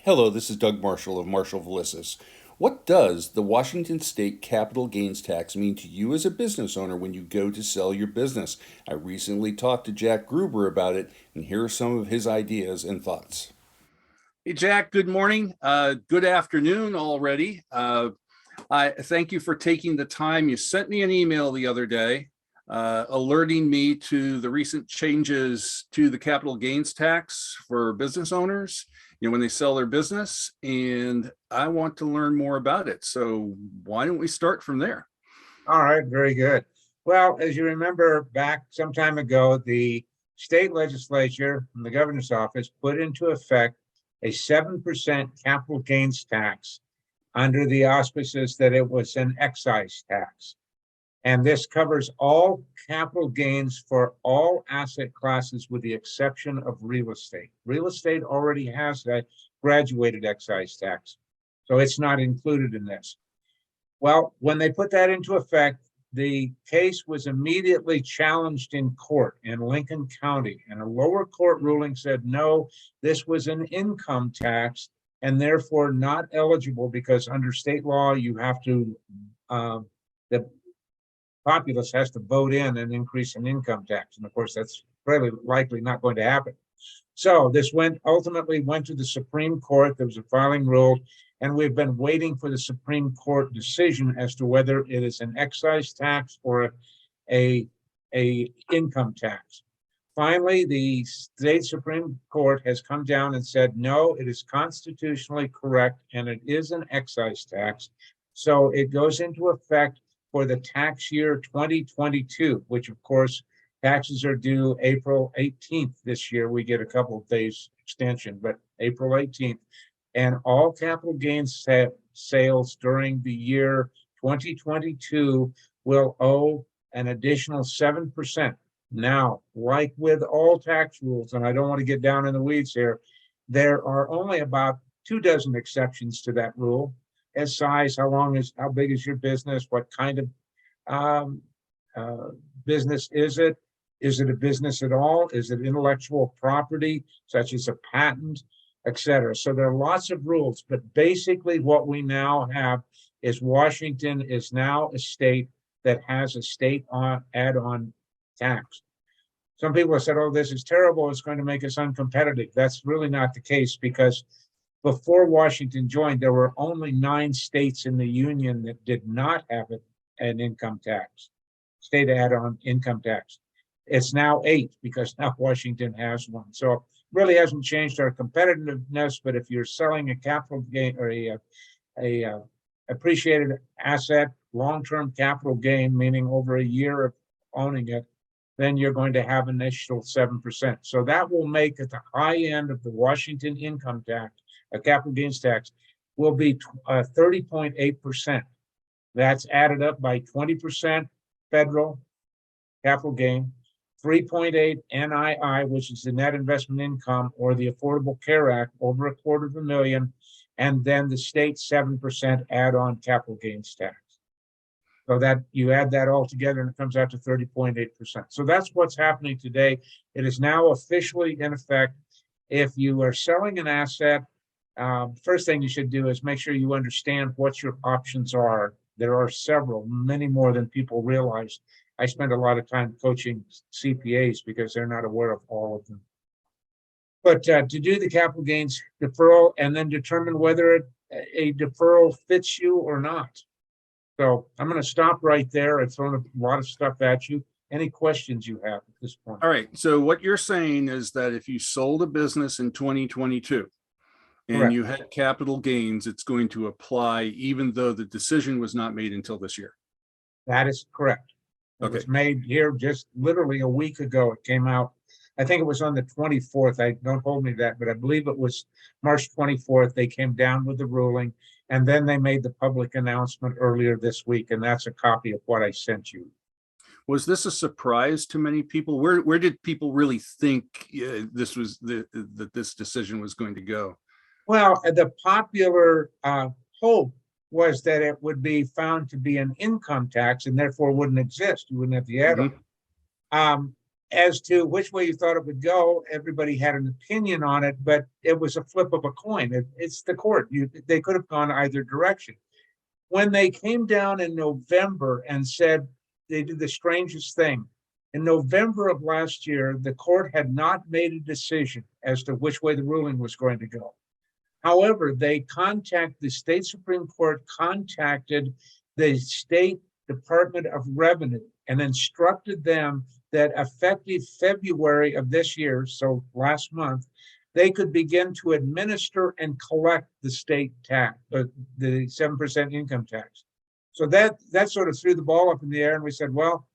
Hello, this is Doug Marshall of Marshall Velissis. What does the Washington State capital gains tax mean to you as a business owner when you go to sell your business? I recently talked to Jack Gruber about it, and here are some of his ideas and thoughts. Hey, Jack, good morning. Good afternoon already. I thank you for taking the time. You sent me an email the other day alerting me to the recent changes to the capital gains tax for business owners, when they sell their business, and I want to learn more about it. So why don't we start from there? All right, very good. Well, as you remember back some time ago, the state legislature and the governor's office put into effect a 7% capital gains tax under the auspices that it was an excise tax. And this covers all capital gains for all asset classes with the exception of real estate. Real estate already has that graduated excise tax, so it's not included in this. Well, when they put that into effect, the case was immediately challenged in court in Lincoln County, and a lower court ruling said, no, this was an income tax and therefore not eligible because under state law, you have to, the populace has to vote in an increase in income tax. And of course, that's very likely not going to happen. So this ultimately went to the Supreme Court. There was a filing rule, and we've been waiting for the Supreme Court decision as to whether it is an excise tax or a income tax. Finally, the state Supreme Court has come down and said, no, it is constitutionally correct, and it is an excise tax. So it goes into effect for the tax year 2022, which of course taxes are due April 18th this year. We get a couple of days extension, but April 18th. And all capital gains sales during the year 2022 will owe an additional 7%. Now, like with all tax rules, and I don't want to get down in the weeds here, there are only about 24 exceptions to that rule. As size, how big is your business? What kind of business is it? Is it a business at all? Is it intellectual property, such as a patent, etc.? So there are lots of rules, but basically what we now have is Washington is now a state that has a state add-on tax. Some people have said, oh, this is terrible, it's going to make us uncompetitive. That's really not the case, because before Washington joined, there were only 9 states in the union that did not have an income tax, state add-on income tax. It's now 8 because now Washington has one. So it really hasn't changed our competitiveness, but if you're selling a capital gain or a appreciated asset, long-term capital gain, meaning over a year of owning it, then you're going to have an initial 7%. So that will make at the high end of the Washington income tax, a capital gains tax, will be 30.8%. That's added up by 20% federal capital gain, 3.8 NII, which is the net investment income, or the Affordable Care Act, over $250,000, and then the state 7% add-on capital gains tax. So that you add that all together and it comes out to 30.8%. So that's what's happening today. It is now officially in effect. If you are selling an asset, first thing you should do is make sure you understand what your options are. There are several, many more than people realize. I spend a lot of time coaching CPAs because they're not aware of all of them. But to do the capital gains deferral and then determine whether a deferral fits you or not. So I'm going to stop right there. I've thrown a lot of stuff at you. Any questions you have at this point? All right. So what you're saying is that if you sold a business in 2022 and Correct. you had capital gains, it's going to apply even though the decision was not made until this year. That is correct. It was made here just literally a week ago. It came out. I think it was on the 24th. Don't hold me to that, but I believe it was March 24th. They came down with the ruling, and then they made the public announcement earlier this week, and that's a copy of what I sent you. Was this a surprise to many people? Where did people really think this was that this decision was going to go? Well, the popular hope was that it would be found to be an income tax and therefore wouldn't exist. You wouldn't have the add-on. as to which way you thought it would go, everybody had an opinion on it, but it was a flip of a coin. It's the court. They could have gone either direction. When they came down in November and said they did the strangest thing, in November of last year, the court had not made a decision as to which way the ruling was going to go. However, the state Supreme Court contacted the State Department of Revenue and instructed them that effective February of this year, so last month, they could begin to administer and collect the state tax, the 7% income tax. So that sort of threw the ball up in the air, and we said, well,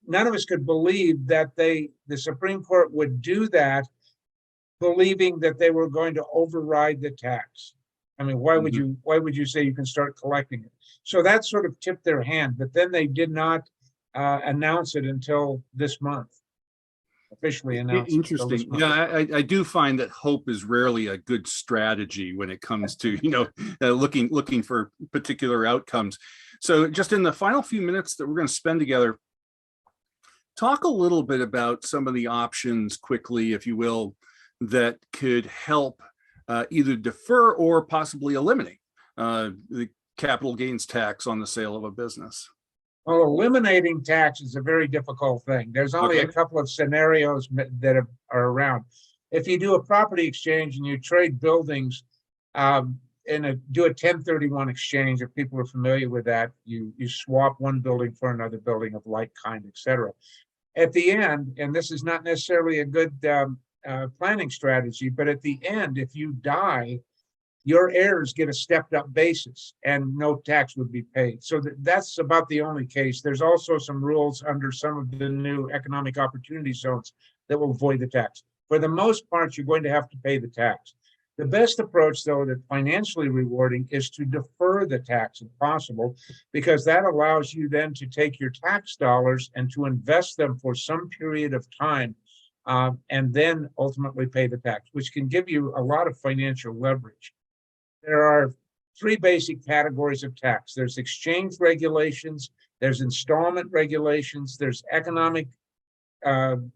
none of us could believe that the Supreme Court would do that, believing that they were going to override the tax. I mean, why would you say you can start collecting it? So that sort of tipped their hand, but then they did not announce it until this month. Officially announced. Interesting. Yeah, I do find that hope is rarely a good strategy when it comes to looking for particular outcomes. So just in the final few minutes that we're going to spend together, talk a little bit about some of the options quickly, if you will, that could help either defer or possibly eliminate the capital gains tax on the sale of a business. Well, eliminating tax is a very difficult thing. There's only a couple of scenarios that are around. If you do a property exchange and you trade buildings, do a 1031 exchange, if people are familiar with that, you swap one building for another building of like kind, et cetera. At the end, and this is not necessarily a good planning strategy, but at the end, if you die, your heirs get a stepped up basis and no tax would be paid. So that's about the only case. There's also some rules under some of the new economic opportunity zones that will avoid the tax. For the most part, you're going to have to pay the tax. The best approach, though, that's financially rewarding is to defer the tax if possible, because that allows you then to take your tax dollars and to invest them for some period of time and then ultimately pay the tax, which can give you a lot of financial leverage. There are three basic categories of tax. There's exchange regulations, there's installment regulations, there's economic zone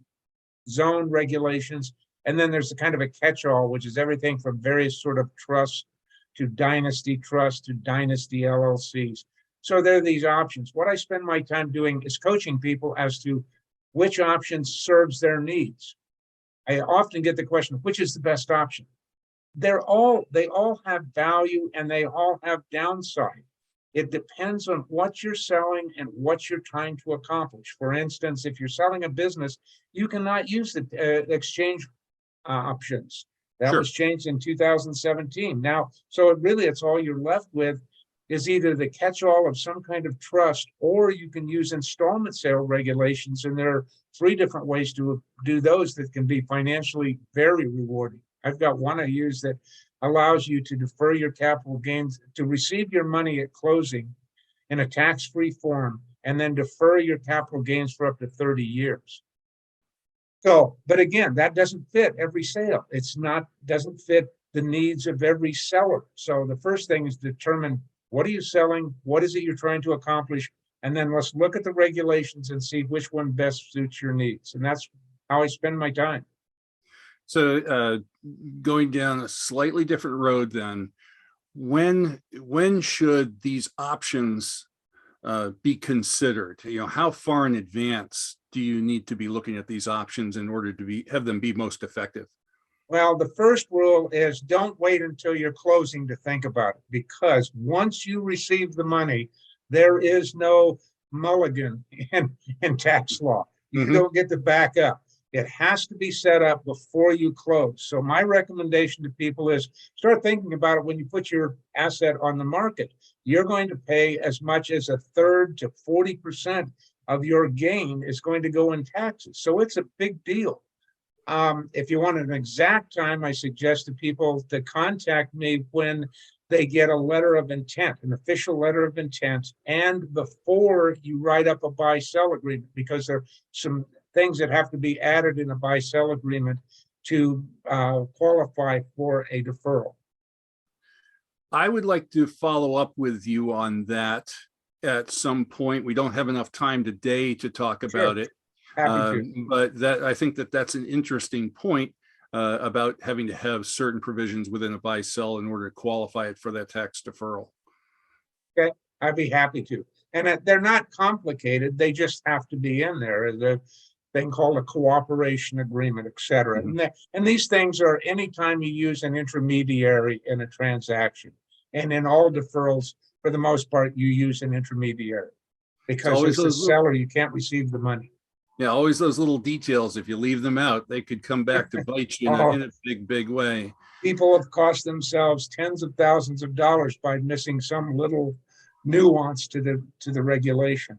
regulations, and then there's a kind of a catch-all, which is everything from various sort of trusts to dynasty trusts to dynasty LLCs. So there are these options. What I spend my time doing is coaching people as to which option serves their needs. I often get the question, which is the best option? They all have value and they all have downside. It depends on what you're selling and what you're trying to accomplish. For instance, if you're selling a business, you cannot use the exchange options. That was changed in 2017. Now, so it's all you're left with is either the catch-all of some kind of trust, or you can use installment sale regulations. And there are three different ways to do those that can be financially very rewarding. I've got one I use that allows you to defer your capital gains, to receive your money at closing in a tax-free form, and then defer your capital gains for up to 30 years. So, but again, that doesn't fit every sale. Doesn't fit the needs of every seller. So the first thing is determine, what are you selling? What is it you're trying to accomplish? And then let's look at the regulations and see which one best suits your needs. And that's how I spend my time. So going down a slightly different road then, when should these options be considered? How far in advance do you need to be looking at these options in order to have them be most effective? Well, the first rule is don't wait until you're closing to think about it, because once you receive the money, there is no mulligan in tax law. You don't get to back up. It has to be set up before you close. So my recommendation to people is start thinking about it when you put your asset on the market. You're going to pay as much as 1/3 to 40% of your gain is going to go in taxes. So it's a big deal. If you want an exact time, I suggest to people to contact me when they get a letter of intent, an official letter of intent, and before you write up a buy-sell agreement, because there are some things that have to be added in a buy-sell agreement to qualify for a deferral. I would like to follow up with you on that at some point. We don't have enough time today to talk about it. Happy to. But that I think that's an interesting point about having to have certain provisions within a buy-sell in order to qualify it for that tax deferral. Okay, I'd be happy to. And they're not complicated. They just have to be in there. The thing called a cooperation agreement, et cetera. And these things are anytime you use an intermediary in a transaction. And in all deferrals, for the most part, you use an intermediary. Because as the seller, you can't receive the money. Yeah, always those little details. If you leave them out, they could come back to bite you in a big way. People have cost themselves tens of thousands of dollars by missing some little nuance to the regulation.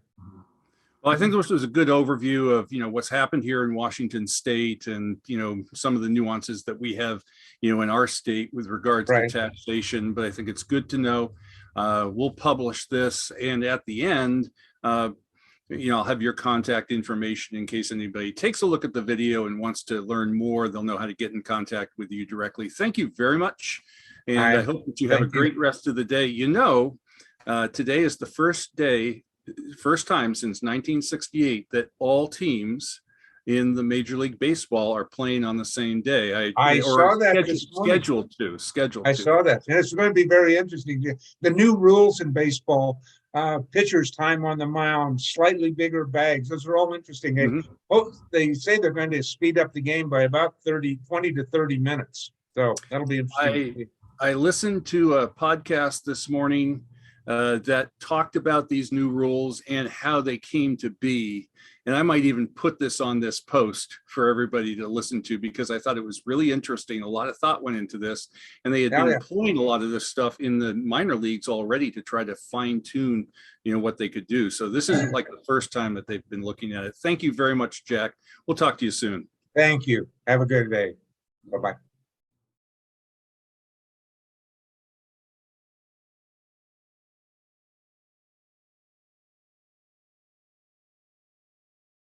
Well, I think this was a good overview of, what's happened here in Washington State and, some of the nuances that we have, in our state with regards to taxation. But I think it's good to know. We'll publish this, and at the end, I'll have your contact information in case anybody takes a look at the video and wants to learn more. They'll know how to get in contact with you directly. Thank you very much. And I hope that you have a great rest of the day. Today is the first time since 1968 that all teams in the Major League Baseball are playing on the same day. I saw that scheduled to. I saw that. And it's going to be very interesting. The new rules in baseball, pitchers' time on the mound, slightly bigger bags. Those are all interesting. They say they're going to speed up the game by about 20 to 30 minutes. So that'll be interesting. I listened to a podcast this morning that talked about these new rules and how they came to be. And I might even put this on this post for everybody to listen to, because I thought it was really interesting. A lot of thought went into this, and they had been employing a lot of this stuff in the minor leagues already to try to fine tune, what they could do. So this isn't like the first time that they've been looking at it. Thank you very much, Jack. We'll talk to you soon. Thank you. Have a good day. Bye-bye.